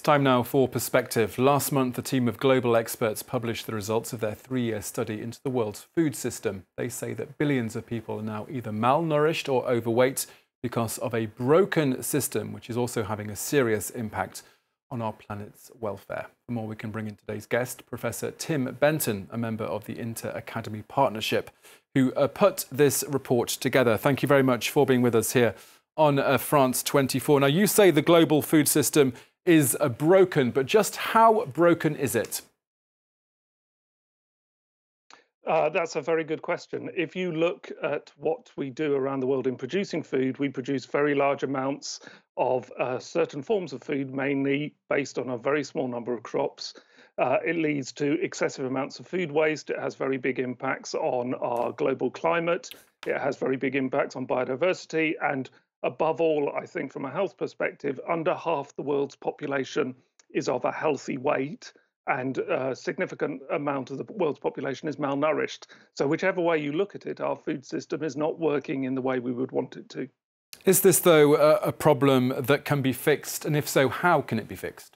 Time now for Perspective. Last month, a team of global experts published the results of their 3-year study into the world's food system. They say that billions of people are now either malnourished or overweight because of a broken system, which is also having a serious impact on our planet's welfare. For more, we can bring in today's guest, Professor Tim Benton, a member of the InterAcademy Partnership, who put this report together. Thank you very much for being with us here on France 24. Now, you say the global food system is broken, but just how broken is it? That's a very good question. If you look at what we do around the world in producing food, we produce very large amounts of certain forms of food, mainly based on a very small number of crops. It leads to excessive amounts of food waste. It has very big impacts on our global climate. It has very big impacts on biodiversity. And above all, I think from a health perspective, under half the world's population is of a healthy weight, and a significant amount of the world's population is malnourished. So whichever way you look at it, our food system is not working in the way we would want it to. Is this, though, a problem that can be fixed? And if so, how can it be fixed?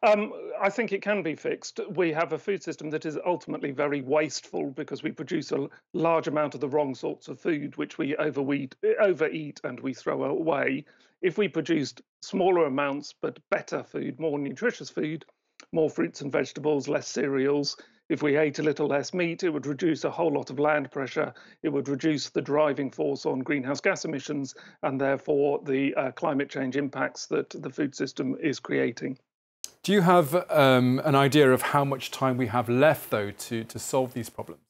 I think it can be fixed. We have a food system that is ultimately very wasteful because we produce a large amount of the wrong sorts of food, which we overeat and we throw away. If we produced smaller amounts but better food, more nutritious food, more fruits and vegetables, less cereals, if we ate a little less meat, it would reduce a whole lot of land pressure. It would reduce the driving force on greenhouse gas emissions and therefore the climate change impacts that the food system is creating. Do you have an idea of how much time we have left, though, to solve these problems?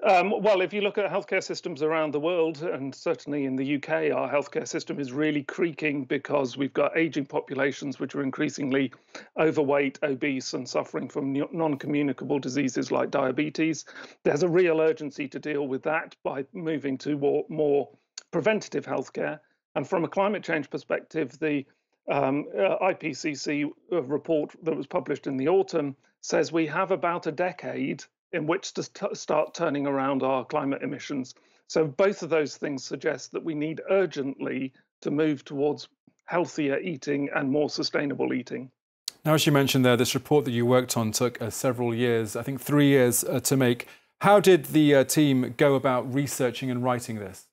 Well, if you look at healthcare systems around the world, and certainly in the UK, our healthcare system is really creaking because we've got aging populations which are increasingly overweight, obese, and suffering from non-communicable diseases like diabetes. There's a real urgency to deal with that by moving to more preventative healthcare. And from a climate change perspective, the IPCC report that was published in the autumn says we have about a decade in which to start turning around our climate emissions. So both of those things suggest that we need urgently to move towards healthier eating and more sustainable eating. Now, as you mentioned there, this report that you worked on took several years, I think 3 years to make. How did the team go about researching and writing this?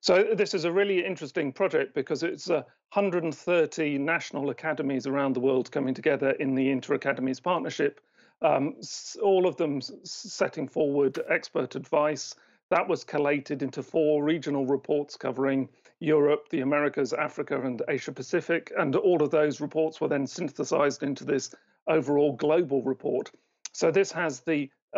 So this is a really interesting project because it's 130 national academies around the world coming together in the InterAcademy Partnership, all of them setting forward expert advice. That was collated into 4 regional reports covering Europe, the Americas, Africa, and Asia Pacific. And all of those reports were then synthesized into this overall global report. So this has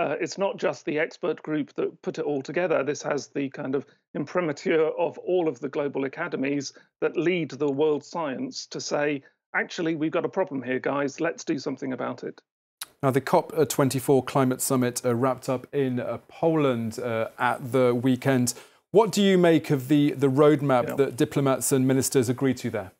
it's not just the expert group that put it all together. This has the kind of imprimatur of all of the global academies that lead the world science to say, actually, we've got a problem here, guys. Let's do something about it. Now, the COP24 climate summit wrapped up in Poland at the weekend. What do you make of the roadmap that diplomats and ministers agreed to there?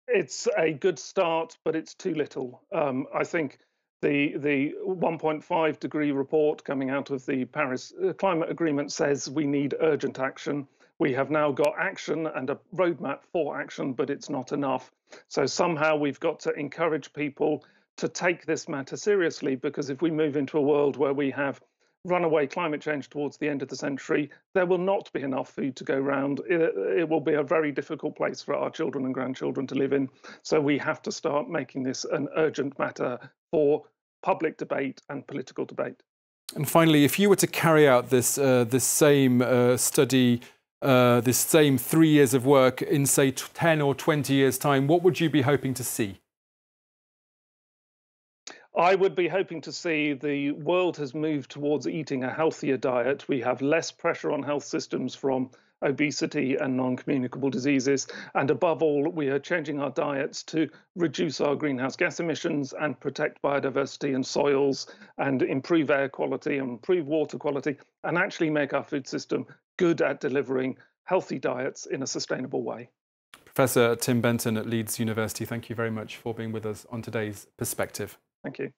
It's a good start, but it's too little. I think the 1.5 degree report coming out of the Paris Climate Agreement says we need urgent action. We have now got action and a roadmap for action, but it's not enough. So somehow we've got to encourage people to take this matter seriously, because if we move into a world where we have runaway climate change towards the end of the century, there will not be enough food to go round. It will be a very difficult place for our children and grandchildren to live in. So we have to start making this an urgent matter for public debate and political debate. And finally, if you were to carry out this same study, this same 3 years of work in, say, 10 or 20 years' time, what would you be hoping to see? I would be hoping to see the world has moved towards eating a healthier diet. We have less pressure on health systems from obesity and non-communicable diseases. And above all, we are changing our diets to reduce our greenhouse gas emissions and protect biodiversity and soils and improve air quality and improve water quality and actually make our food system good at delivering healthy diets in a sustainable way. Professor Tim Benton at Leeds University, thank you very much for being with us on today's Perspective. Thank you.